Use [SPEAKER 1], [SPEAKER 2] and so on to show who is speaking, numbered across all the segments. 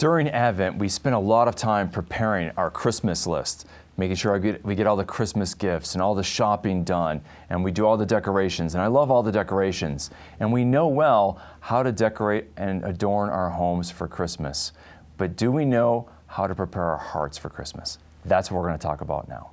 [SPEAKER 1] During Advent, we spend a lot of time preparing our Christmas list, making sure we get all the Christmas gifts and all the shopping done, and we do all the decorations. And I love all the decorations. And we know well how to decorate and adorn our homes for Christmas. But do we know how to prepare our hearts for Christmas? That's what we're going to talk about now.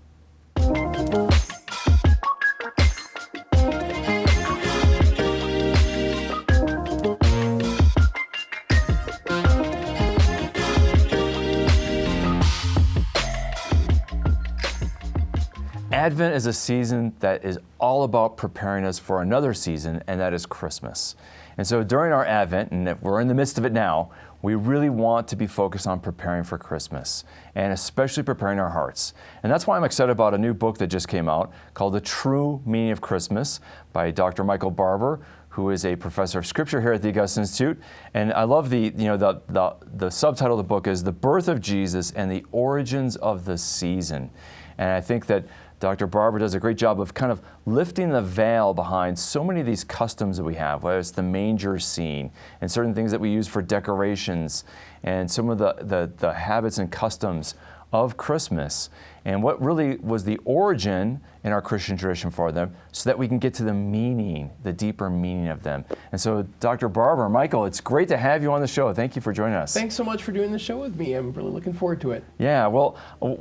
[SPEAKER 1] Advent is a season that is all about preparing us for another season, and that is Christmas. And so during our Advent, and if we're in the midst of it now, we really want to be focused on preparing for Christmas, and especially preparing our hearts. And that's why I'm excited about a new book that just came out called The True Meaning of Christmas by Dr. Michael Barber, who is a professor of Scripture here at the Augustine Institute. And I love the subtitle of the book is The Birth of Jesus and the Origins of the Season. And I think that Dr. Barber does a great job of kind of lifting the veil behind so many of these customs that we have, whether it's the manger scene and certain things that we use for decorations and some of the habits and customs of Christmas and what really was the origin in our Christian tradition for them so that we can get to the meaning, the deeper meaning of them. And so Dr. Barber, Michael, it's great to have you on the show. Thank you for joining us.
[SPEAKER 2] Thanks so much for doing the show with me. I'm really looking forward to it.
[SPEAKER 1] Yeah, well,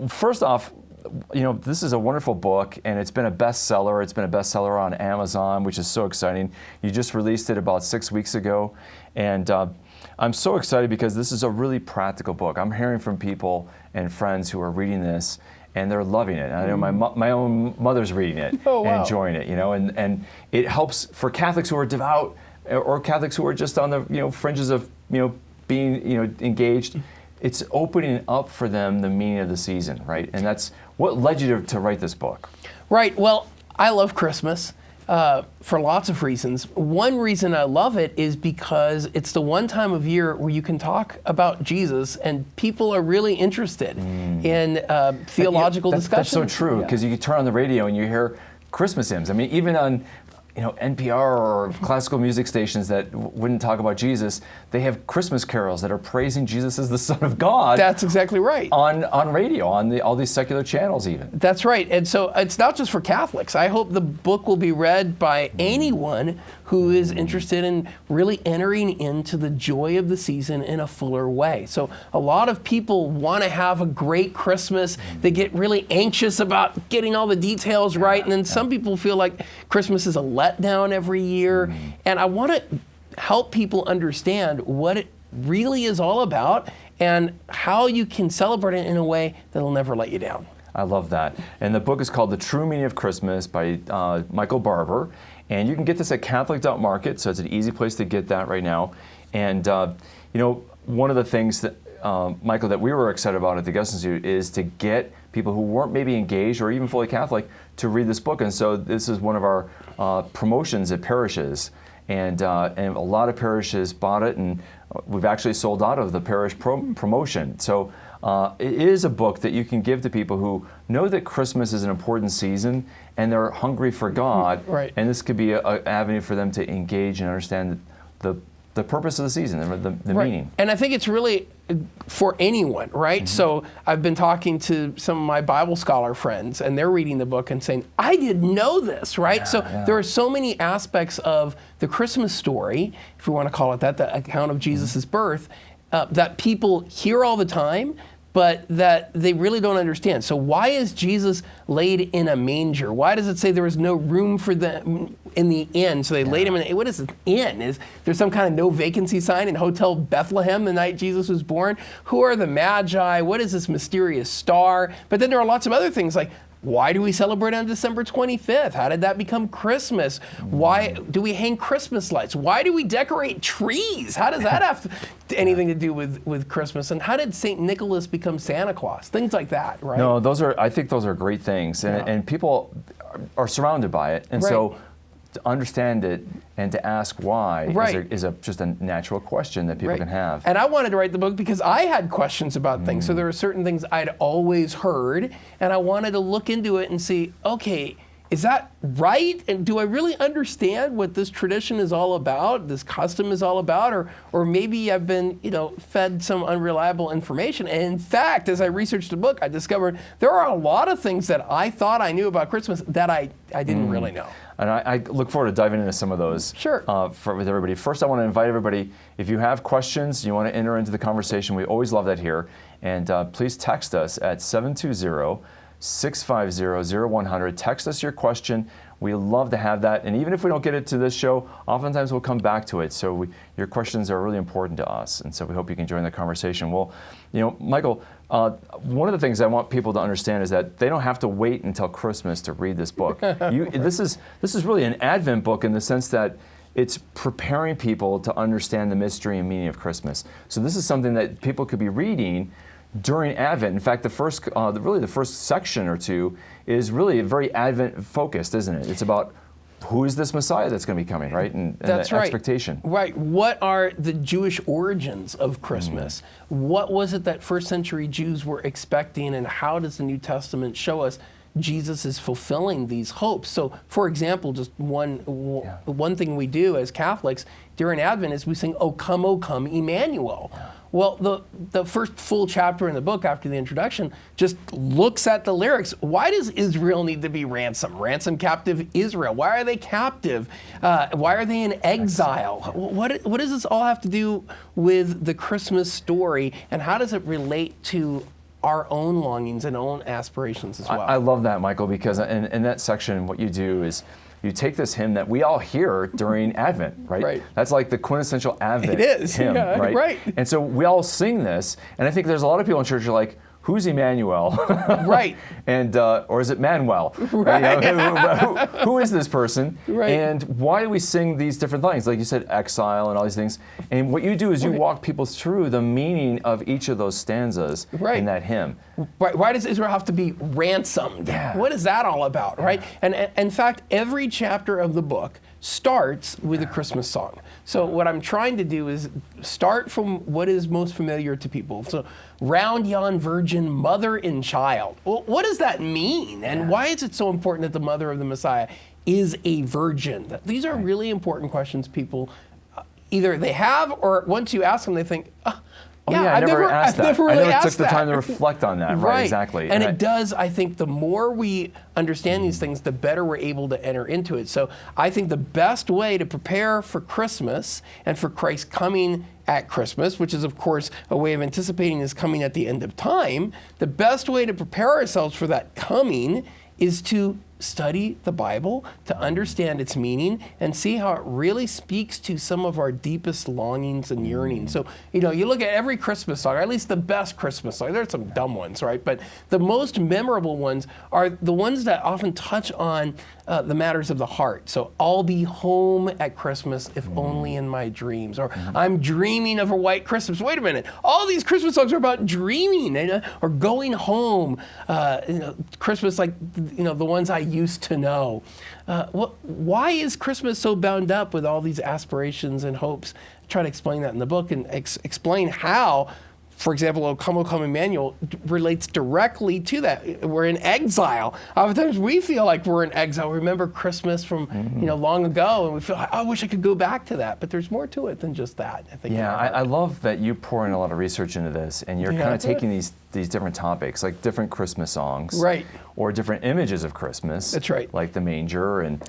[SPEAKER 1] first off, this is a wonderful book, and it's been a bestseller. It's been a bestseller on Amazon, which is so exciting. You just released it about 6 weeks ago, and I'm so excited because this is a really practical book. I'm hearing from people and friends who are reading this, and they're loving it. I know my own mother's reading it and enjoying it, and it helps for Catholics who are devout or Catholics who are just on the fringes of being engaged. It's opening up for them the meaning of the season, right? And that's what led you to write this book.
[SPEAKER 2] Right. Well, I love Christmas for lots of reasons. One reason I love it is because it's the one time of year where you can talk about Jesus and people are really interested in theological discussions.
[SPEAKER 1] That's so true, because you can turn on the radio and you hear Christmas hymns. I mean, even on NPR or classical music stations that wouldn't talk about Jesus, they have Christmas carols that are praising Jesus as the Son of God.
[SPEAKER 2] That's exactly right.
[SPEAKER 1] On radio, on all these secular channels even.
[SPEAKER 2] That's right. And so it's not just for Catholics. I hope the book will be read by anyone who is interested in really entering into the joy of the season in a fuller way. So a lot of people want to have a great Christmas. They get really anxious about getting all the details right. And then some people feel like Christmas is a letdown every year. And I want to help people understand what it really is all about and how you can celebrate it in a way that'll never let you down.
[SPEAKER 1] I love that. And the book is called The True Meaning of Christmas by Michael Barber. And you can get this at Catholic.market, so it's an easy place to get that right now. And one of the things that, Michael, that we were excited about at the Augustine Institute is to get people who weren't maybe engaged or even fully Catholic to read this book. And so this is one of our promotions at parishes. And a lot of parishes bought it, and we've actually sold out of the parish promotion. So it is a book that you can give to people who know that Christmas is an important season and they're hungry for God.
[SPEAKER 2] Right.
[SPEAKER 1] And this could be an avenue for them to engage and understand the purpose of the season, the meaning.
[SPEAKER 2] And I think it's really for anyone, right? So I've been talking to some of my Bible scholar friends, and they're reading the book and saying, I didn't know this, right? There are so many aspects of the Christmas story, if we want to call it that, the account of Jesus' birth, that people hear all the time, but that they really don't understand. So why is Jesus laid in a manger? Why does it say there was no room for them in the inn? So they laid him in, what is an inn? Is there some kind of no vacancy sign in Hotel Bethlehem the night Jesus was born? Who are the Magi? What is this mysterious star? But then there are lots of other things like, why do we celebrate on December 25th? How did that become Christmas? Why do we hang Christmas lights? Why do we decorate trees? How does that have anything to do with Christmas? And how did St. Nicholas become Santa Claus? Things like that, right?
[SPEAKER 1] No, I think those are great things. And people are surrounded by it. And so to understand it and to ask why is just a natural question that people can have.
[SPEAKER 2] And I wanted to write the book because I had questions about things. So there were certain things I'd always heard, and I wanted to look into it and see, okay, is that right? And do I really understand what this tradition is all about, this custom is all about? Or maybe I've been, fed some unreliable information. And in fact, as I researched the book, I discovered there are a lot of things that I thought I knew about Christmas that I didn't really know.
[SPEAKER 1] And I look forward to diving into some of those
[SPEAKER 2] Sure.
[SPEAKER 1] With everybody. First, I want to invite everybody, if you have questions, you want to enter into the conversation, we always love that here. And please text us at 720-650-0100. Text us your question. We love to have that. And even if we don't get it to this show, oftentimes we'll come back to it. So your questions are really important to us. And so we hope you can join the conversation. Well, Michael, one of the things I want people to understand is that they don't have to wait until Christmas to read this book. This is really an Advent book in the sense that it's preparing people to understand the mystery and meaning of Christmas. So this is something that people could be reading during Advent. In fact, the first section or two is really very Advent focused, isn't it? It's about who is this Messiah that's going to be coming, right? And
[SPEAKER 2] That's
[SPEAKER 1] the
[SPEAKER 2] right.
[SPEAKER 1] expectation.
[SPEAKER 2] Right. What are the Jewish origins of Christmas? What was it that first century Jews were expecting, and how does the New Testament show us Jesus is fulfilling these hopes? So, for example, just one thing we do as Catholics during Advent is we sing, O come, Emmanuel." Well, the first full chapter in the book after the introduction just looks at the lyrics. Why does Israel need to be ransomed? Ransom captive Israel. Why are they captive? Why are they in exile? What does this all have to do with the Christmas story, and how does it relate to our own longings and own aspirations as well?
[SPEAKER 1] I love that, Michael, because in that section, what you do is you take this hymn that we all hear during Advent, right?
[SPEAKER 2] Right.
[SPEAKER 1] That's like the quintessential Advent hymn,
[SPEAKER 2] yeah,
[SPEAKER 1] right? And so we all sing this, and I think there's a lot of people in church who are like, who's Emmanuel?
[SPEAKER 2] Right.
[SPEAKER 1] And or is it Manuel?
[SPEAKER 2] Right.
[SPEAKER 1] Who is this person?
[SPEAKER 2] Right.
[SPEAKER 1] And why do we sing these different things? Like you said, exile and all these things. And what you do is you walk people through the meaning of each of those stanzas in that hymn.
[SPEAKER 2] Right. Why does Israel have to be ransomed?
[SPEAKER 1] Yeah.
[SPEAKER 2] What is that all about, right? And in fact, every chapter of the book starts with a Christmas song. So what I'm trying to do is start from what is most familiar to people. So, round yon virgin, mother and child. Well, what does that mean? And why is it so important that the mother of the Messiah is a virgin? These are really important questions people either they have, or once you ask them, they think,
[SPEAKER 1] I've never asked that.
[SPEAKER 2] Never really
[SPEAKER 1] I never
[SPEAKER 2] asked
[SPEAKER 1] took the time to reflect on that. Right, exactly.
[SPEAKER 2] And it does, I think, the more we understand these things, the better we're able to enter into it. So I think the best way to prepare for Christmas and for Christ coming at Christmas, which is, of course, a way of anticipating his coming at the end of time, the best way to prepare ourselves for that coming is to study the Bible, to understand its meaning, and see how it really speaks to some of our deepest longings and yearnings. So, you look at every Christmas song, or at least the best Christmas song. There's some dumb ones, right? But the most memorable ones are the ones that often touch on the matters of the heart. So, I'll be home at Christmas if only in my dreams. Or I'm dreaming of a white Christmas. Wait a minute. All these Christmas songs are about dreaming or going home. Christmas, like, the ones I used to know. Why is Christmas so bound up with all these aspirations and hopes? I try to explain that in the book and explain how, for example, O come, Emmanuel relates directly to that. We're in exile. Oftentimes we feel like we're in exile. Remember Christmas from long ago, and we feel like, I wish I could go back to that. But there's more to it than just that, I think.
[SPEAKER 1] Yeah, I love that you pour in a lot of research into this, and you're kind of taking these different topics, like different Christmas songs,
[SPEAKER 2] right,
[SPEAKER 1] or different images of Christmas.
[SPEAKER 2] That's right.
[SPEAKER 1] Like the manger, and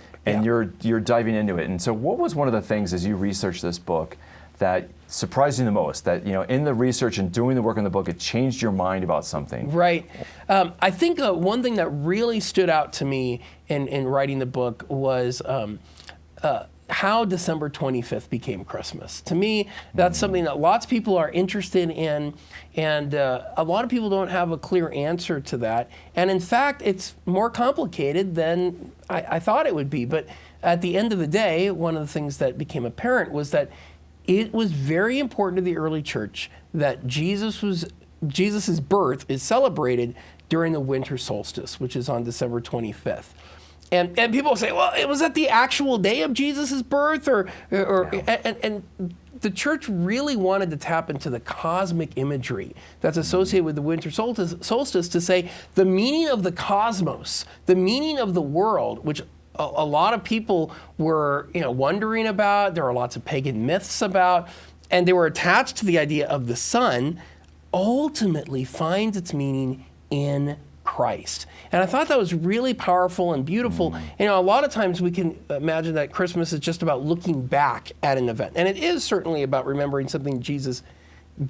[SPEAKER 1] you're diving into it. And so, what was one of the things as you researched this book that surprised you the most, that in the research and doing the work in the book, it changed your mind about something?
[SPEAKER 2] Right. I think one thing that really stood out to me in writing the book was how December 25th became Christmas. To me, that's something that lots of people are interested in, and a lot of people don't have a clear answer to that. And in fact, it's more complicated than I thought it would be. But at the end of the day, one of the things that became apparent was that it was very important to the early church that Jesus's birth is celebrated during the winter solstice, which is on December 25th. And people say, well, it was at the actual day of Jesus' birth, and the church really wanted to tap into the cosmic imagery that's associated with the winter solstice to say the meaning of the cosmos, the meaning of the world, which a lot of people were wondering about. There are lots of pagan myths about, and they were attached to the idea of the sun, ultimately finds its meaning in Christ. And I thought that was really powerful and beautiful. A lot of times we can imagine that Christmas is just about looking back at an event. And it is certainly about remembering something Jesus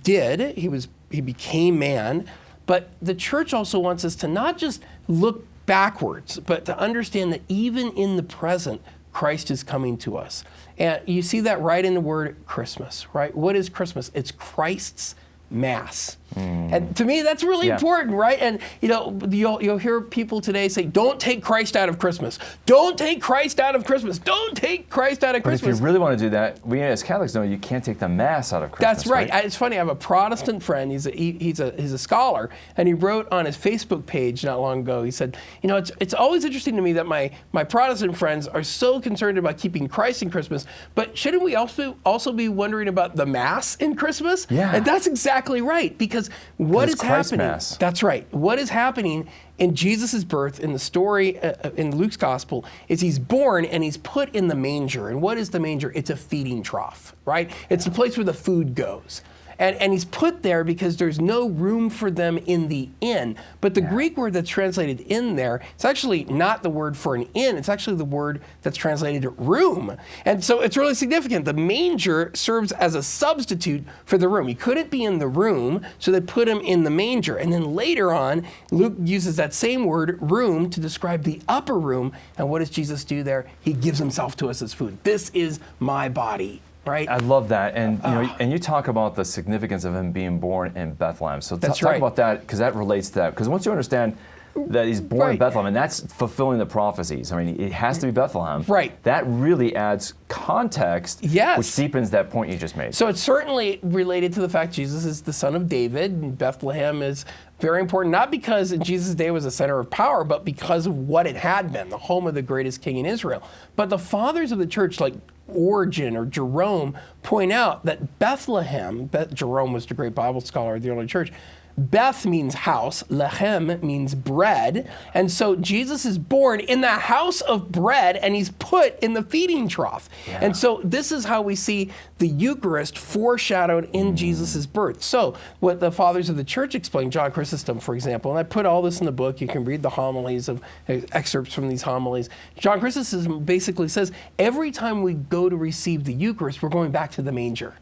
[SPEAKER 2] did. He became man. But the church also wants us to not just look backwards, but to understand that even in the present, Christ is coming to us. And you see that right in the word Christmas, right? What is Christmas? It's Christ's Mass. And to me, that's really important, right? And you'll hear people today say, don't take Christ out of Christmas. Don't take Christ out of Christmas. Don't take Christ out of Christmas.
[SPEAKER 1] But if you really want to do that, we as Catholics know you can't take the Mass out of Christmas.
[SPEAKER 2] That's right. It's funny, I have a Protestant friend, he's a scholar, and he wrote on his Facebook page not long ago, he said, it's always interesting to me that my Protestant friends are so concerned about keeping Christ in Christmas, but shouldn't we also be wondering about the Mass in Christmas?
[SPEAKER 1] Yeah.
[SPEAKER 2] And that's exactly right, because what is happening?
[SPEAKER 1] Mass.
[SPEAKER 2] That's right. What is happening in Jesus' birth, in the story in Luke's gospel, is he's born and he's put in the manger. And what is the manger? It's a feeding trough, right? It's the place where the food goes. And he's put there because there's no room for them in the inn. But the Greek word that's translated in there, it's actually not the word for an inn. It's actually the word that's translated room. And so it's really significant. The manger serves as a substitute for the room. He couldn't be in the room, so they put him in the manger. And then later on, Luke uses that same word, room, to describe the upper room. And what does Jesus do there? He gives himself to us as food. This is my body. Right?
[SPEAKER 1] I love that, and and you talk about the significance of him being born in Bethlehem. So
[SPEAKER 2] That's
[SPEAKER 1] talk
[SPEAKER 2] right.
[SPEAKER 1] about that, because that relates to that. Because once you understand that he's born in Bethlehem, and that's fulfilling the prophecies. I mean, it has to be Bethlehem.
[SPEAKER 2] Right.
[SPEAKER 1] That really adds context, which deepens that point you just made.
[SPEAKER 2] So it's certainly related to the fact Jesus is the son of David, and Bethlehem is very important, not because in Jesus' day was a center of power, but because of what it had been, the home of the greatest king in Israel. But the fathers of the church, like Origen or Jerome, point out that Bethlehem, Jerome was the great Bible scholar of the early church, Beth means house, Lehem means bread, and so Jesus is born in the house of bread, and he's put in the feeding trough. Yeah. And so this is how we see the Eucharist foreshadowed in Jesus' birth. So what the fathers of the church explain, John Chrysostom, for example, and I put all this in the book, you can read the homilies of excerpts from these homilies. John Chrysostom basically says, every time we go to receive the Eucharist, we're going back to the manger.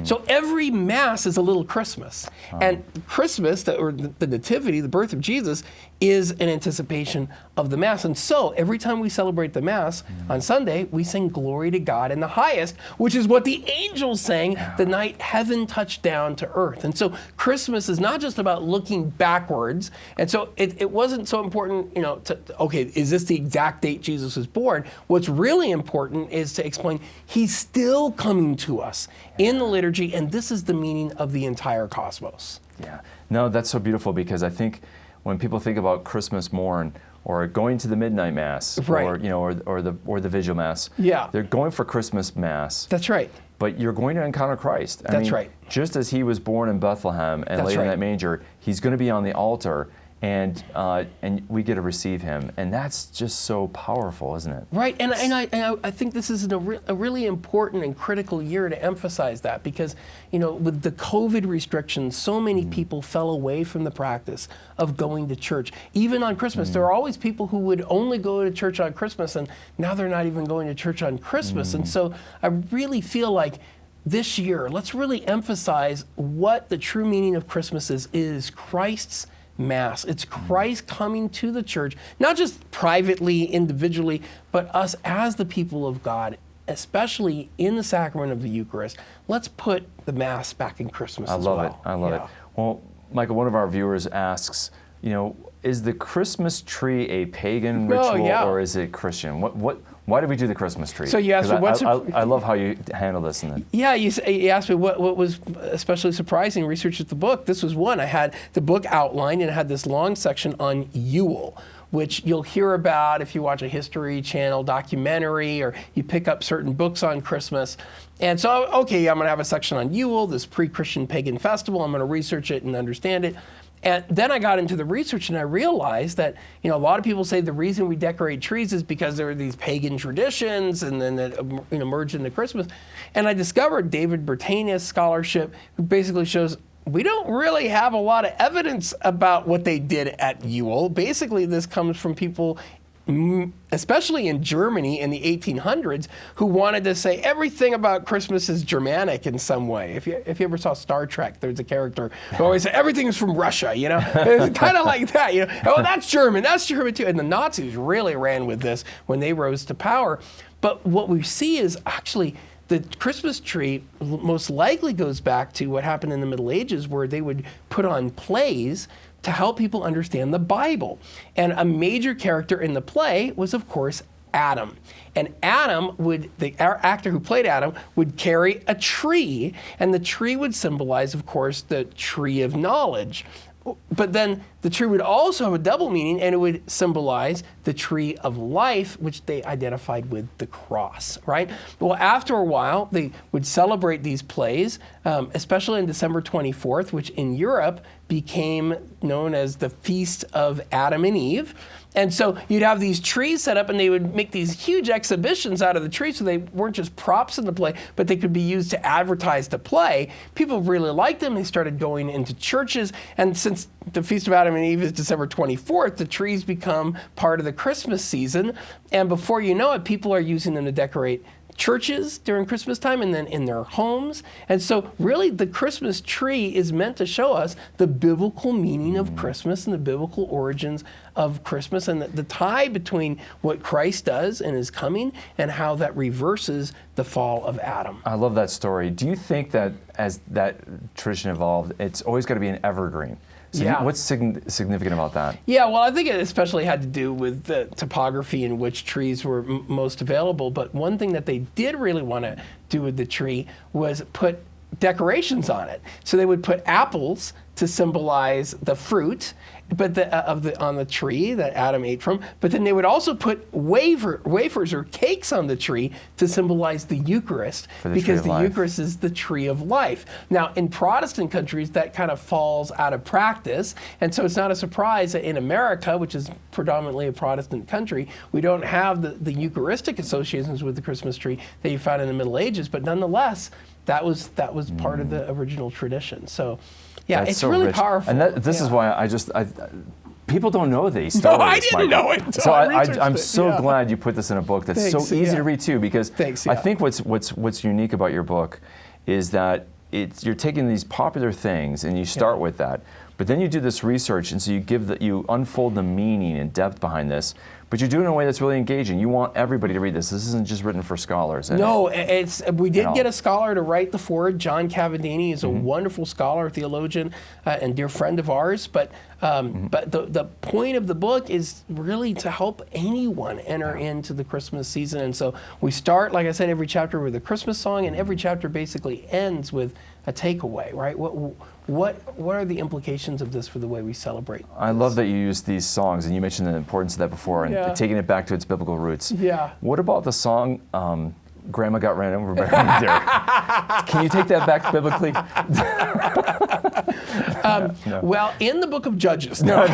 [SPEAKER 2] So every Mass is a little Christmas. And Christmas, or the Nativity, the birth of Jesus, is an anticipation of the Mass. And so every time we celebrate the Mass on Sunday, we sing glory to God in the highest, which is what the angels sang the night heaven touched down to earth. And so Christmas is not just about looking backwards. And so it wasn't so important, okay, is this the exact date Jesus was born? What's really important is to explain he's still coming to us in the liturgy, and this is the meaning of the entire cosmos.
[SPEAKER 1] Yeah. No, that's so beautiful, because I think when people think about Christmas morn or going to the midnight Mass,
[SPEAKER 2] right,
[SPEAKER 1] or the Vigil Mass, they're going for Christmas Mass.
[SPEAKER 2] That's right.
[SPEAKER 1] But you're going to encounter Christ. I mean,
[SPEAKER 2] right.
[SPEAKER 1] Just as he was born in Bethlehem and laid in that manger, he's going to be on the altar, and we get to receive him, and that's just so powerful, isn't it?
[SPEAKER 2] Right, and I think this is a really important and critical year to emphasize that, because with the COVID restrictions, so many people fell away from the practice of going to church. Even on Christmas, there are always people who would only go to church on Christmas, and now they're not even going to church on Christmas. And so I really feel like this year, let's really emphasize what the true meaning of Christmas is Christ's Mass. It's Christ coming to the church, not just privately, individually, but us as the people of God, especially in the sacrament of the Eucharist. Let's put the Mass back in Christmas as well.
[SPEAKER 1] I love it. Well, Michael, one of our viewers asks, is the Christmas tree a pagan ritual or is it Christian? Why do we do the Christmas tree?
[SPEAKER 2] So you asked me
[SPEAKER 1] I love how you handle this.
[SPEAKER 2] Yeah, you asked me what was especially surprising. Research at the book. This was one. I had the book outlined and it had this long section on Yule, which you'll hear about if you watch a History Channel documentary or you pick up certain books on Christmas. And so, okay, I'm going to have a section on Yule, this pre-Christian pagan festival. I'm going to research it and understand it. And then I got into the research and I realized that, a lot of people say the reason we decorate trees is because there are these pagan traditions and then it merged into Christmas. And I discovered David Bertania's scholarship, who basically shows we don't really have a lot of evidence about what they did at Yule. Basically, this comes from people, especially in Germany in the 1800s, who wanted to say everything about Christmas is Germanic in some way. If you ever saw Star Trek, there's a character who always said everything is from Russia, It's kind of like that, Oh, that's German too. And the Nazis really ran with this when they rose to power. But what we see is actually the Christmas tree most likely goes back to what happened in the Middle Ages, where they would put on plays to help people understand the Bible. And a major character in the play was, of course, Adam. And Adam the actor who played Adam would carry a tree, and the tree would symbolize, of course, the tree of knowledge. But then the tree would also have a double meaning, and it would symbolize the tree of life, which they identified with the cross, right? Well, after a while, they would celebrate these plays, especially on December 24th, which in Europe became known as the Feast of Adam and Eve. And so you'd have these trees set up, and they would make these huge exhibitions out of the tree, so they weren't just props in the play, but they could be used to advertise the play. People really liked them. They started going into churches, and since the Feast of Adam and Eve is December 24th, the trees become part of the Christmas season, and before you know it, people are using them to decorate churches during Christmas time and then in their homes. And so really the Christmas tree is meant to show us the biblical meaning of Christmas and the biblical origins of Christmas and the tie between what Christ does and his coming and how that reverses the fall of Adam.
[SPEAKER 1] I love that story. Do you think that as that tradition evolved, it's always got to be an evergreen? So what's significant about that?
[SPEAKER 2] Yeah, well, I think it especially had to do with the topography in which trees were most available. But one thing that they did really want to do with the tree was put decorations on it. So they would put apples to symbolize the fruit, but on the tree that Adam ate from. But then they would also put wafers or cakes on the tree to symbolize the Eucharist, because the Eucharist is the tree of life. Now, in Protestant countries, that kind of falls out of practice, and so it's not a surprise that in America, which is predominantly a Protestant country, we don't have the Eucharistic associations with the Christmas tree that you found in the Middle Ages. But nonetheless, that was part of the original tradition. So. Yeah,
[SPEAKER 1] That's
[SPEAKER 2] it's
[SPEAKER 1] so
[SPEAKER 2] really
[SPEAKER 1] rich.
[SPEAKER 2] powerful.
[SPEAKER 1] And this is why people don't know these stories.
[SPEAKER 2] No, I didn't know it.
[SPEAKER 1] So I'm so glad you put this in a book that's so easy to read too, because I think what's unique about your book is that you're taking these popular things and you start with that, but then you do this research, and so you unfold the meaning and depth behind this. But you're doing it in a way that's really engaging. You want everybody to read this. This isn't just written for scholars.
[SPEAKER 2] No, we did get a scholar to write the foreword. John Cavadini is a wonderful scholar, theologian, and dear friend of ours. But the point of the book is really to help anyone enter into the Christmas season. And so we start, like I said, every chapter with a Christmas song, and every chapter basically ends with a takeaway, right? What are the implications of this for the way we celebrate?
[SPEAKER 1] I love that you use these songs, and you mentioned the importance of that before, and taking it back to its biblical roots.
[SPEAKER 2] Yeah.
[SPEAKER 1] What about the song, Grandma Got Ran Over by a Deer? Can you take that back biblically?
[SPEAKER 2] No. Well, in the book of Judges. No.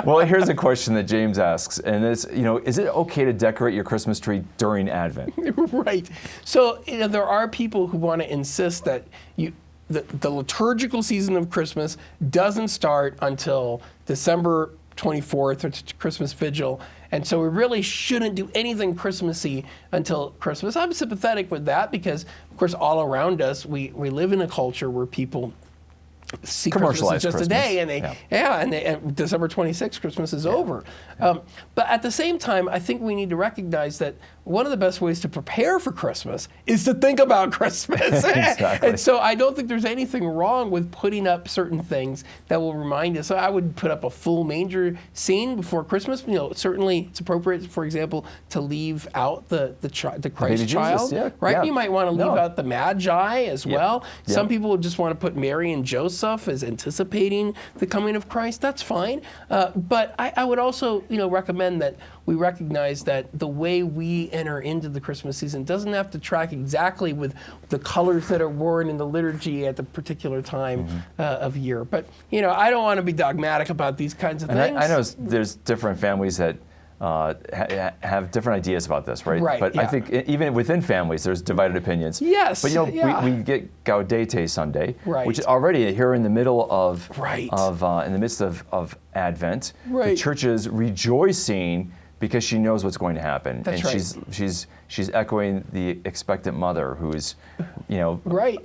[SPEAKER 1] Well, here's a question that James asks, and it's, is it okay to decorate your Christmas tree during Advent?
[SPEAKER 2] Right. So there are people who want to insist that the liturgical season of Christmas doesn't start until December 24th, or Christmas Vigil, and so we really shouldn't do anything Christmassy until Christmas. I'm sympathetic with that because, of course, all around us, we live in a culture where people see Christmas as just a day, and and December 26th, Christmas is over. But at the same time, I think we need to recognize that one of the best ways to prepare for Christmas is to think about Christmas.
[SPEAKER 1] Exactly.
[SPEAKER 2] And so I don't think there's anything wrong with putting up certain things that will remind us. So I would put up a full manger scene before Christmas. Certainly it's appropriate, for example, to leave out the Christ child,
[SPEAKER 1] Jesus,
[SPEAKER 2] right?
[SPEAKER 1] yeah.
[SPEAKER 2] You might want to leave out the Magi as well.
[SPEAKER 1] Yep.
[SPEAKER 2] Some people would just want to put Mary and Joseph as anticipating the coming of Christ. That's fine. But I would also, recommend that we recognize that the way we enter into the Christmas season doesn't have to track exactly with the colors that are worn in the liturgy at the particular time of year. But, I don't want to be dogmatic about these kinds of things.
[SPEAKER 1] And I know there's different families that have different ideas about this, right?
[SPEAKER 2] Right,
[SPEAKER 1] but
[SPEAKER 2] yeah.
[SPEAKER 1] I think even within families, there's divided opinions.
[SPEAKER 2] Yes,
[SPEAKER 1] But
[SPEAKER 2] yeah.
[SPEAKER 1] we get Gaudete Sunday,
[SPEAKER 2] Right.
[SPEAKER 1] which is already here in the middle of
[SPEAKER 2] Right.
[SPEAKER 1] In the midst of Advent.
[SPEAKER 2] Right.
[SPEAKER 1] The church is rejoicing because she knows what's going to happen,
[SPEAKER 2] That's
[SPEAKER 1] and
[SPEAKER 2] right.
[SPEAKER 1] she's echoing the expectant mother who is,
[SPEAKER 2] Right.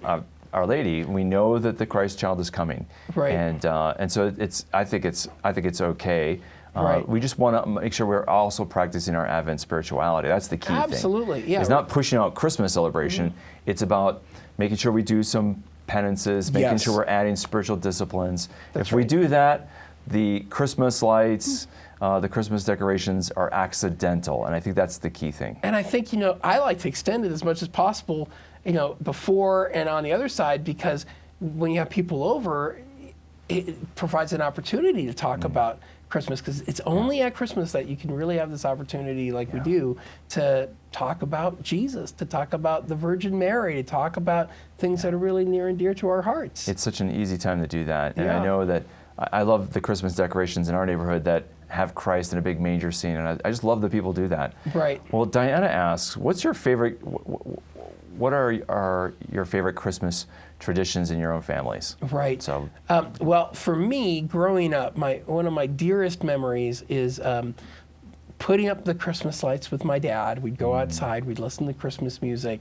[SPEAKER 1] Our Lady. We know that the Christ child is coming,
[SPEAKER 2] Right.
[SPEAKER 1] And so I think it's okay.
[SPEAKER 2] Right.
[SPEAKER 1] We just want to make sure we're also practicing our Advent spirituality. That's the key thing.
[SPEAKER 2] Absolutely, yeah.
[SPEAKER 1] It's not pushing out Christmas celebration. It's about making sure we do some penances, making
[SPEAKER 2] Yes.
[SPEAKER 1] sure we're adding spiritual disciplines.
[SPEAKER 2] That's
[SPEAKER 1] if we
[SPEAKER 2] right.
[SPEAKER 1] do that, the Christmas lights, the Christmas decorations are accidental, and I think that's the key thing.
[SPEAKER 2] And I think, I like to extend it as much as possible, before and on the other side, because when you have people over, it provides an opportunity to talk about Christmas, because it's only at Christmas that you can really have this opportunity like we do to talk about Jesus, to talk about the Virgin Mary, to talk about things that are really near and dear to our hearts.
[SPEAKER 1] It's such an easy time to do that. And
[SPEAKER 2] Yeah.
[SPEAKER 1] I know that I love the Christmas decorations in our neighborhood that have Christ in a big manger scene, and I just love that people do that.
[SPEAKER 2] Right.
[SPEAKER 1] Well, Diana asks, what's your favorite, what are your favorite Christmas traditions in your own families?
[SPEAKER 2] Right.
[SPEAKER 1] So,
[SPEAKER 2] well, for me, growing up, one of my dearest memories is putting up the Christmas lights with my dad. We'd go outside, we'd listen to Christmas music,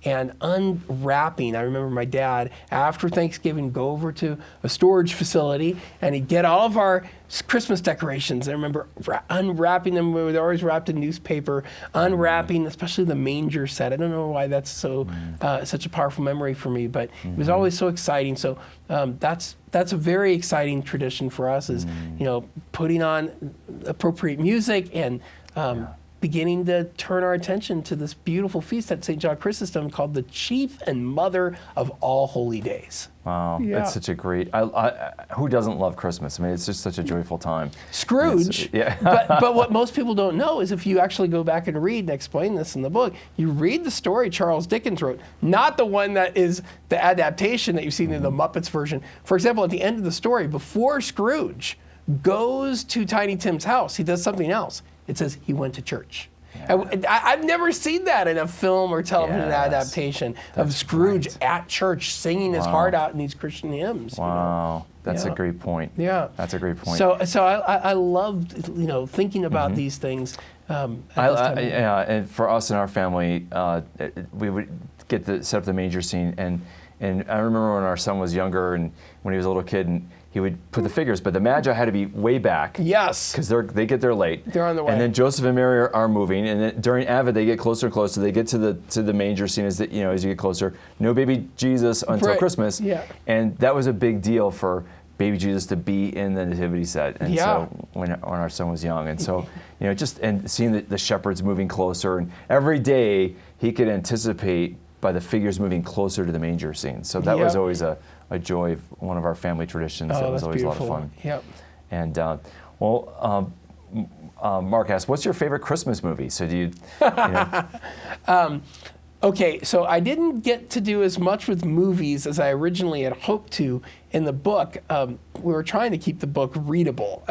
[SPEAKER 2] and unwrapping. I remember my dad, after Thanksgiving, go over to a storage facility, and he'd get all of our Christmas decorations. I remember unwrapping them. We were always wrapped in newspaper, unwrapping, especially the manger set. I don't know why that's so such a powerful memory for me, but it was always so exciting. So that's a very exciting tradition for us, is putting on appropriate music and beginning to turn our attention to this beautiful feast at St. John Chrysostom called the chief and mother of all holy days.
[SPEAKER 1] wow,
[SPEAKER 2] Yeah.
[SPEAKER 1] that's such a great, who doesn't love Christmas? I mean, it's just such a joyful time.
[SPEAKER 2] Scrooge,
[SPEAKER 1] Yeah.
[SPEAKER 2] but what most people don't know is if you actually go back and read and explain this in the book, you read the story Charles Dickens wrote, not the one that is the adaptation that you've seen in the Muppets version. For example, at the end of the story, before Scrooge goes to Tiny Tim's house, he does something else. It says he went to church. And I've never seen that in a film or television adaptation of Scrooge at church singing his heart out in these Christian hymns.
[SPEAKER 1] Wow, that's a
[SPEAKER 2] Yeah.
[SPEAKER 1] great point.
[SPEAKER 2] Yeah,
[SPEAKER 1] That's a great point.
[SPEAKER 2] So I loved thinking about these things. At this time.
[SPEAKER 1] Yeah, and for us in our family, we would set up the manger scene, and I remember when our son was younger and when he was a little kid, and he would put the figures, but the Magi had to be way back.
[SPEAKER 2] Yes.
[SPEAKER 1] Because they get there late.
[SPEAKER 2] They're on the way.
[SPEAKER 1] And then Joseph and Mary are moving, and then during Advent they get closer and closer. They get to the manger scene as you get closer. No baby Jesus until
[SPEAKER 2] Right.
[SPEAKER 1] Christmas.
[SPEAKER 2] Yeah.
[SPEAKER 1] And that was a big deal for baby Jesus to be in the nativity set. And so when our son was young, and so and seeing the shepherds moving closer, and every day he could anticipate by the figures moving closer to the manger scene. So that was always a joy, one of our family traditions. That was always
[SPEAKER 2] beautiful.
[SPEAKER 1] a lot of fun.
[SPEAKER 2] Yep.
[SPEAKER 1] And Mark asked, what's your favorite Christmas movie? So do you
[SPEAKER 2] Okay, so I didn't get to do as much with movies as I originally had hoped to in the book. We were trying to keep the book readable.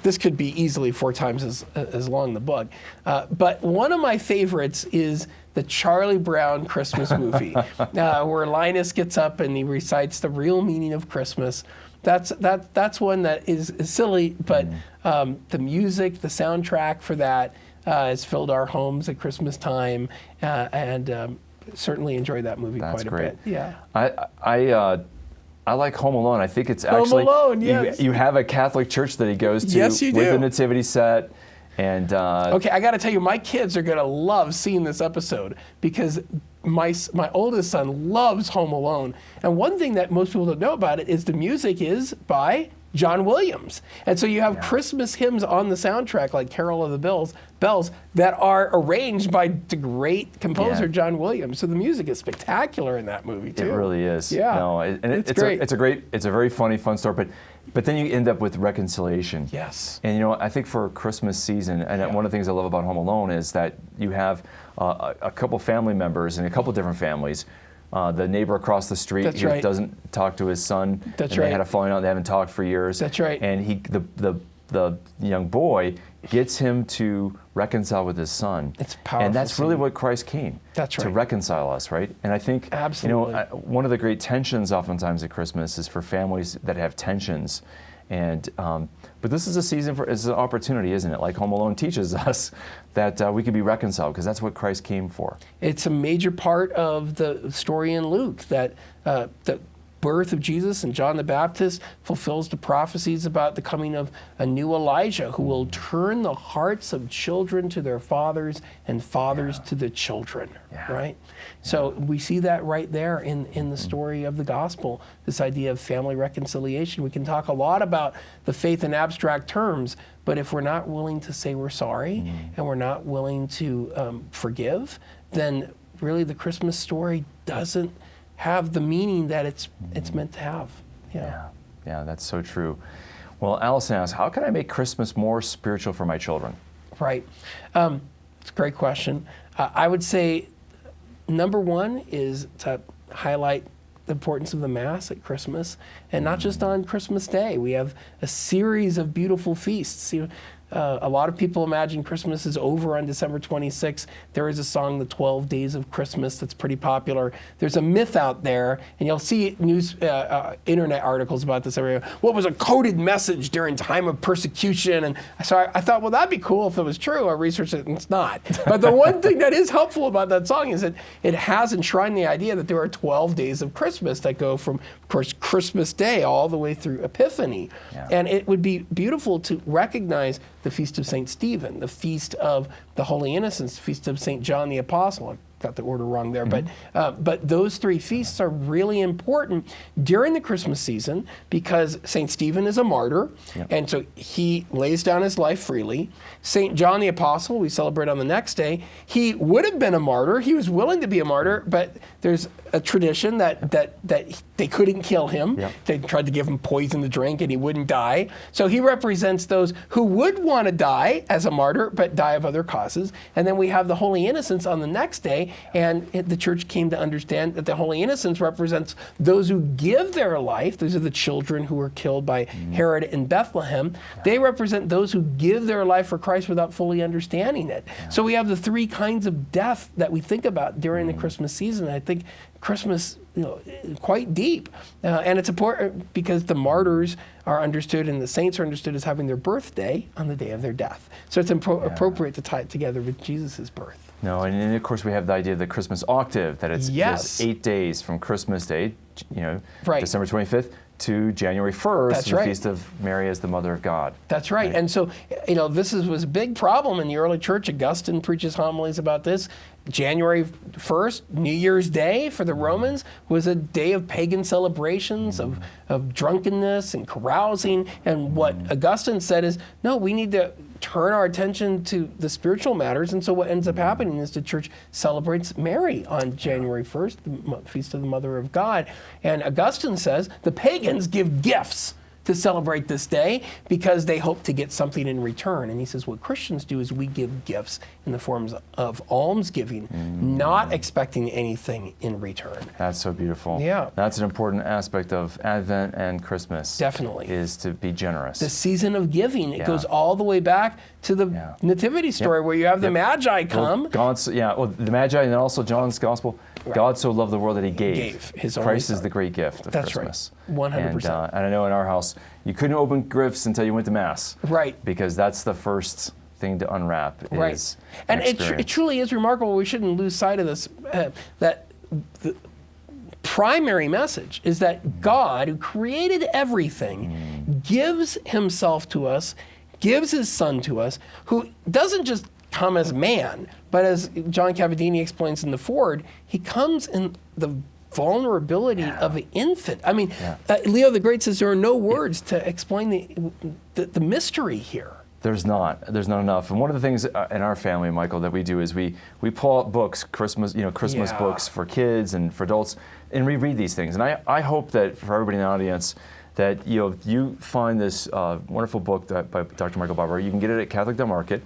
[SPEAKER 2] This could be easily 4 times as long, the book. But one of my favorites is the Charlie Brown Christmas movie, where Linus gets up and he recites the real meaning of Christmas. That's one that is silly, but the music, the soundtrack for that has filled our homes at Christmas time, and certainly enjoyed that movie quite a bit. Yeah.
[SPEAKER 1] I like Home Alone. I think it's actually
[SPEAKER 2] Alone, yes.
[SPEAKER 1] you have a Catholic church that he goes to
[SPEAKER 2] Yes, you
[SPEAKER 1] with
[SPEAKER 2] do.
[SPEAKER 1] the nativity set, And
[SPEAKER 2] Okay, I got to tell you, my kids are going to love seeing this episode because my oldest son loves Home Alone. And one thing that most people don't know about it is the music is by John Williams. And so you have Christmas hymns on the soundtrack, like Carol of the Bells, that are arranged by the great composer John Williams. So the music is spectacular in that movie too.
[SPEAKER 1] It really is.
[SPEAKER 2] Yeah.
[SPEAKER 1] No, it's
[SPEAKER 2] great.
[SPEAKER 1] It's a very funny, fun story. But then you end up with reconciliation.
[SPEAKER 2] Yes.
[SPEAKER 1] And I think for Christmas season, and one of the things I love about Home Alone is that you have a couple family members and a couple different families. The neighbor across the street who doesn't talk to his son.
[SPEAKER 2] That's
[SPEAKER 1] They had a falling out. They haven't talked for years.
[SPEAKER 2] That's right.
[SPEAKER 1] And the young boy gets him to reconcile with his son.
[SPEAKER 2] It's powerful.
[SPEAKER 1] And that's really what Christ came.
[SPEAKER 2] That's right.
[SPEAKER 1] To reconcile us, right? And I think
[SPEAKER 2] absolutely.
[SPEAKER 1] One of the great tensions oftentimes at Christmas is for families that have tensions. And but this is a season it's an opportunity, isn't it? Like Home Alone teaches us that we can be reconciled because that's what Christ came for.
[SPEAKER 2] It's a major part of the story in Luke that the birth of Jesus and John the Baptist fulfills the prophecies about the coming of a new Elijah who will turn the hearts of children to their fathers and fathers to the children, right? So we see that right there in the story of the gospel, this idea of family reconciliation. We can talk a lot about the faith in abstract terms, but if we're not willing to say we're sorry and we're not willing to forgive, then really the Christmas story doesn't have the meaning that it's meant to have.
[SPEAKER 1] Yeah, that's so true. Well, Allison asks, how can I make Christmas more spiritual for my children?
[SPEAKER 2] Right. It's a great question. I would say number one is to highlight the importance of the Mass at Christmas, and not just on Christmas Day. We have a series of beautiful feasts. A lot of people imagine Christmas is over on December 26th. There is a song, The 12 Days of Christmas, that's pretty popular. There's a myth out there, and you'll see news, internet articles about this everywhere. What was a coded message during time of persecution? And so I thought, well, that'd be cool if it was true. I researched it, and it's not. But the one thing that is helpful about that song is that it has enshrined the idea that there are 12 days of Christmas that go from, of course, Christmas Day all the way through Epiphany. And it would be beautiful to recognize the Feast of St. Stephen, the Feast of the Holy Innocents, the Feast of St. John the Apostle. I got the order wrong there, but those three feasts are really important during the Christmas season because St. Stephen is a martyr, and so he lays down his life freely. St. John the Apostle, we celebrate on the next day, he would have been a martyr. He was willing to be a martyr, but there's a tradition that they couldn't kill him. They tried to give him poison to drink, and he wouldn't die. So he represents those who would want to die as a martyr, but die of other causes. And then we have the Holy Innocents on the next day, and the church came to understand that the Holy Innocents represents those who give their life. Those are the children who were killed by Herod in Bethlehem. They represent those who give their life for Christ without fully understanding it. So we have the three kinds of death that we think about during the Christmas season. I think Christmas, quite deep. And it's important because the martyrs are understood and the saints are understood as having their birthday on the day of their death. So it's appropriate to tie it together with Jesus' birth.
[SPEAKER 1] No, and of course we have the idea of the Christmas octave, that it's just 8 days from Christmas Day, December 25th, to January 1st, the Feast of Mary as the Mother of God.
[SPEAKER 2] That's right. And so, this was a big problem in the early church. Augustine preaches homilies about this. January 1st, New Year's Day for the Romans, was a day of pagan celebrations, of drunkenness and carousing. And what Augustine said is, no, we need to turn our attention to the spiritual matters. And so what ends up happening is the church celebrates Mary on January 1st, the Feast of the Mother of God. And Augustine says the pagans give gifts to celebrate this day because they hope to get something in return. And he says what Christians do is we give gifts in the forms of almsgiving, not expecting anything in return.
[SPEAKER 1] That's so beautiful.
[SPEAKER 2] Yeah.
[SPEAKER 1] That's an important aspect of Advent and Christmas.
[SPEAKER 2] Definitely.
[SPEAKER 1] Is to be generous.
[SPEAKER 2] The season of giving, it goes all the way back to the Nativity story where you have the Magi come.
[SPEAKER 1] The Magi and then also John's Gospel. God so loved the world that he gave
[SPEAKER 2] his only
[SPEAKER 1] Christ
[SPEAKER 2] son.
[SPEAKER 1] is the great gift of Christmas.
[SPEAKER 2] Right. 100%.
[SPEAKER 1] And I know in our house, you couldn't open gifts until you went to Mass.
[SPEAKER 2] Right.
[SPEAKER 1] Because that's the first thing to unwrap. Is
[SPEAKER 2] and it truly is remarkable. We shouldn't lose sight of this, that the primary message is that God, who created everything, gives himself to us gives his son to us, who doesn't just come as man, but as John Cavadini explains in the Forward, he comes in the vulnerability of an infant. I mean, Leo the Great says there are no words to explain the mystery here.
[SPEAKER 1] There's not enough. And one of the things in our family, Michael, that we do is we pull out books, Christmas books for kids and for adults, and we read these things. And I hope that for everybody in the audience, that you find this wonderful book by Dr. Michael Barber. You can get it at Catholic Del Market.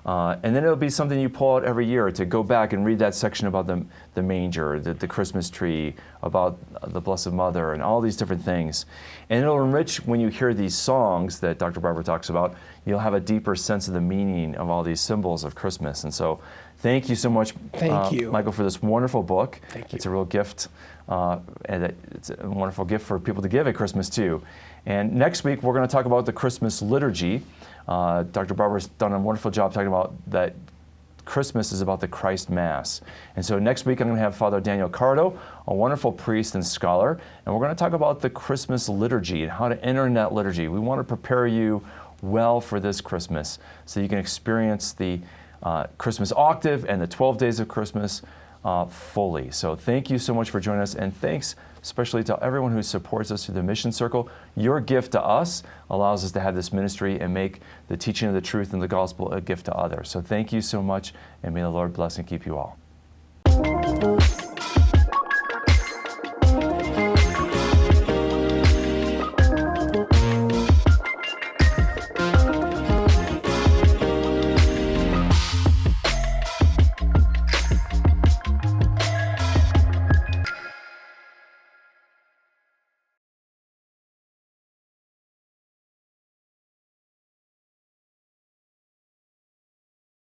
[SPEAKER 1] And then it'll be something you pull out every year to go back and read that section about the manger, the Christmas tree, about the Blessed Mother, and all these different things. And it'll enrich when you hear these songs that Dr. Barber talks about. You'll have a deeper sense of the meaning of all these symbols of Christmas. And so thank you so much, Michael, for this wonderful book.
[SPEAKER 2] Thank you.
[SPEAKER 1] It's a real gift, and it's a wonderful gift for people to give at Christmas, too. And next week, we're going to talk about the Christmas liturgy. Dr. Barber's done a wonderful job talking about that Christmas is about the Christ Mass. And so next week, I'm going to have Father Daniel Cardo, a wonderful priest and scholar, and we're going to talk about the Christmas liturgy and how to enter in that liturgy. We want to prepare you well for this Christmas so you can experience the Christmas octave and the 12 days of Christmas fully. So thank you so much for joining us, and thanks especially to everyone who supports us through the Mission Circle. Your gift to us allows us to have this ministry and make the teaching of the truth and the gospel a gift to others. So thank you so much, and may the Lord bless and keep you all.